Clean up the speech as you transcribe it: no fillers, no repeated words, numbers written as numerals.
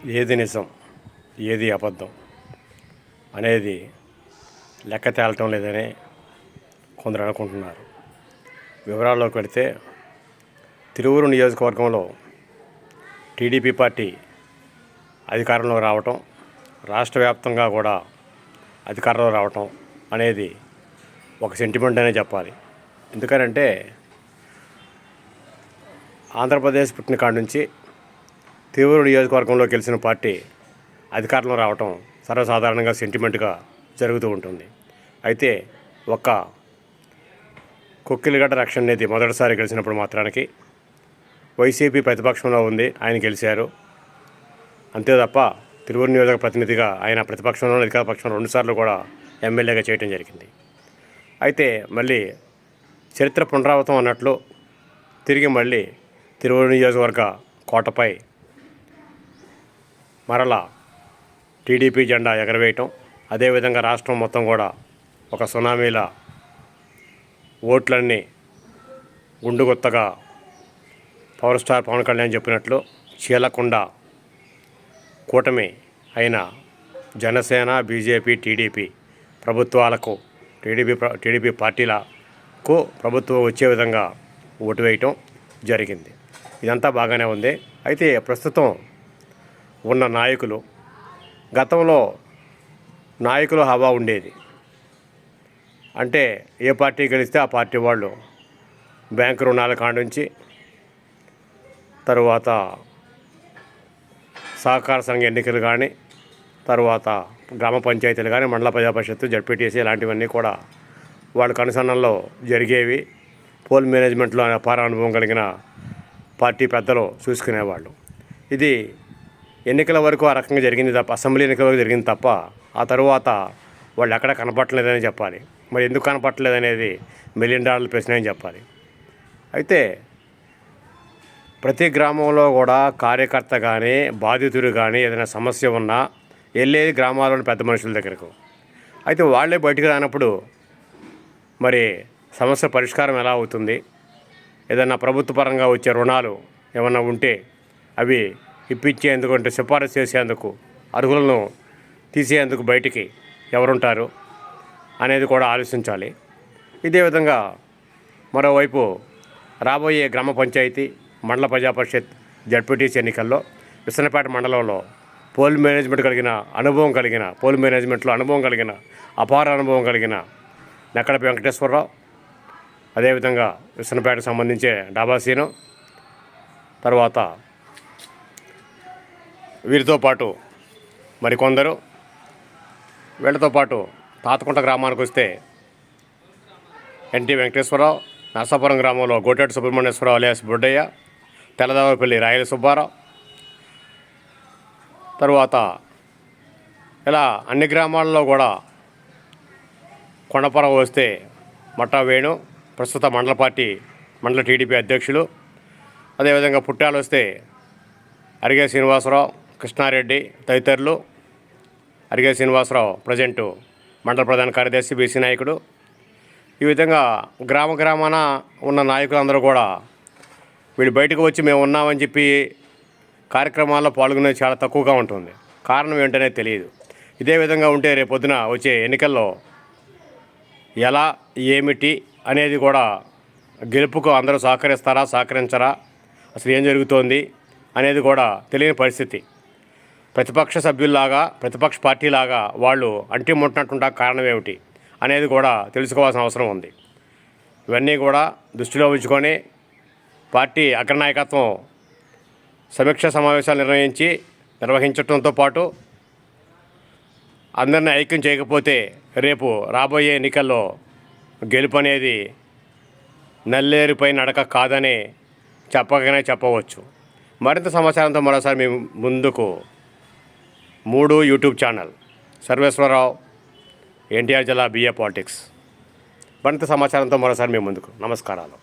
ఏది నిజం ఏది అబద్ధం అనేది లెక్క తేలటం లేదని కొందరు అనుకుంటున్నారు. వివరాల్లోకి వెళితే తిరువూరు నియోజకవర్గంలో టీడీపీ పార్టీ అధికారంలో రావటం, రాష్ట్ర వ్యాప్తంగా కూడా అధికారంలో రావటం అనేది ఒక సెంటిమెంట్ అనే చెప్పాలి. ఎందుకనంటే ఆంధ్రప్రదేశ్ పుట్టిన కాడి నుంచి తిరువూరు నియోజకవర్గంలో గెలిచిన పార్టీ అధికారంలో రావటం సర్వసాధారణంగా సెంటిమెంట్గా జరుగుతూ ఉంటుంది. అయితే ఒక్క కొక్కిలిగడ్డ రక్షణ నేతి మొదటిసారి గెలిచినప్పుడు మాత్రానికి వైసీపీ ప్రతిపక్షంలో ఉంది, ఆయన గెలిచారు. అంతే తప్ప తిరువూరు నియోజక ప్రతినిధిగా ఆయన ప్రతిపక్షంలో అధికార పక్షంలో 2 సార్లు కూడా ఎమ్మెల్యేగా చేయడం జరిగింది. అయితే మళ్ళీ చరిత్ర పునరావృతం అన్నట్లు తిరిగి మళ్ళీ తిరువూరు నియోజకవర్గ కోటపై మరలా టీడీపీ జెండా ఎగరవేయటం, అదేవిధంగా రాష్ట్రం మొత్తం కూడా ఒక సునామీల ఓట్లన్నీ గుండుగొత్తగా పవర్ స్టార్ పవన్ కళ్యాణ్ చెప్పినట్లు చీలకుండా కూటమి అయిన జనసేన, బీజేపీ, టీడీపీ ప్రభుత్వాలకు టీడీపీ పార్టీలకు ప్రభుత్వం వచ్చే విధంగా ఓటు వేయటం జరిగింది. ఇదంతా బాగానే ఉంది. అయితే ప్రస్తుతం ఉన్న నాయకులు, గతంలో నాయకులు హవా ఉండేది. అంటే ఏ పార్టీ గెలిస్తే ఆ పార్టీ వాళ్ళు బ్యాంకు రుణాల కానుంచి తరువాత సహకార సంఘ ఎన్నికలు కానీ, తరువాత గ్రామ పంచాయతీలు కానీ, మండల ప్రజా పరిషత్తు, జడ్పీటీసీ ఇలాంటివన్నీ కూడా వాళ్ళ కనుసన్నల్లో జరిగేవి. పోల్ మేనేజ్మెంట్లో అపార అనుభవం కలిగిన పార్టీ పెద్దలు చూసుకునేవాళ్ళు. ఇది ఎన్నికల వరకు ఆ రకంగా జరిగింది తప్ప, అసెంబ్లీ ఎన్నికల వరకు జరిగింది తప్ప ఆ తరువాత వాళ్ళు ఎక్కడ కనపట్టలేదని చెప్పాలి. మరి ఎందుకు కనపట్టలేదనేది $1 మిలియన్ ప్రశ్న అని చెప్పాలి. అయితే ప్రతి గ్రామంలో కూడా కార్యకర్త కానీ, బాధితుడు కానీ ఏదైనా సమస్య ఉన్నా వెళ్ళేది గ్రామాల్లోని పెద్ద మనుషుల దగ్గరకు. అయితే వాళ్ళే బయటికి రానప్పుడు మరి సమస్య పరిష్కారం ఎలా అవుతుంది? ఏదైనా ప్రభుత్వ పరంగా వచ్చే రుణాలు ఏమన్నా ఉంటే అవి ఇప్పించేందుకు, అంటే సిఫారసు చేసేందుకు, అర్హులను తీసేందుకు బయటికి ఎవరుంటారు అనేది కూడా ఆలోచించాలి. ఇదే విధంగా మరోవైపు రాబోయే గ్రామ పంచాయతీ, మండల ప్రజా పరిషత్, జడ్పీటీసీ ఎన్నికల్లో విసనపేట మండలంలో పోల్ మేనేజ్మెంట్లో అనుభవం కలిగిన అపార అనుభవం కలిగిన నెక్కడపి వెంకటేశ్వరరావు, అదేవిధంగా విసనపేటకు సంబంధించే డాబాసీను, తర్వాత వీరితో పాటు మరికొందరు, వీళ్ళతో పాటు తాతకుంట గ్రామానికి వస్తే ఎన్టీ వెంకటేశ్వరరావు, నరసాపురం గ్రామంలో గోటేటి సుబ్రహ్మణ్యేశ్వరరావు అలియాస్ బుడ్డయ్య, తెల్లదావపల్లి రాయల సుబ్బారావు, తరువాత ఇలా అన్ని గ్రామాల్లో కూడా కొండపురం వస్తే మట్టా వేణు, ప్రస్తుత మండల టీడీపీ అధ్యక్షులు, అదేవిధంగా పుట్టాలు వస్తే అరిగే శ్రీనివాసరావు, కృష్ణారెడ్డి తదితరులు. అరిగే శ్రీనివాసరావు ప్రజెంటు మండల ప్రధాన కార్యదర్శి, బీసీ నాయకుడు. ఈ విధంగా గ్రామాన ఉన్న నాయకులందరూ కూడా వీళ్ళు బయటకు వచ్చి మేము ఉన్నామని చెప్పి కార్యక్రమాల్లో పాల్గొనేది చాలా తక్కువగా ఉంటుంది. కారణం ఏంటనే తెలియదు. ఇదే విధంగా ఉంటే రేపొద్దున వచ్చే ఎన్నికల్లో ఎలా, ఏమిటి అనేది కూడా, గెలుపుకు అందరూ సహకరిస్తారా, సహకరించరా, అసలు ఏం జరుగుతోంది అనేది కూడా తెలియని పరిస్థితి. ప్రతిపక్ష సభ్యుల్లాగా, ప్రతిపక్ష పార్టీలాగా వాళ్ళు అంటిముట్టినట్టుంటా కారణం ఏమిటి అనేది కూడా తెలుసుకోవాల్సిన అవసరం ఉంది. ఇవన్నీ కూడా దృష్టిలో ఉంచుకొని పార్టీ అగ్రనాయకత్వం సమీక్షా సమావేశాలు నిర్వహించడంతో పాటు అందరినీ ఐక్యం చేయకపోతే రేపు రాబోయే ఎన్నికల్లో గెలుపు అనేది నల్లేరుపై నడక కాదని చెప్పవచ్చు. మరింత సమాచారంతో మరోసారి మేము ముందుకు 3 యూట్యూబ్ ఛానల్ సర్వేశ్వరరావు, ఎన్టీఆర్ జిల్లా BA పాలిటిక్స్. మరింత సమాచారంతో మరోసారి మేము ముందుకు. నమస్కారాలు.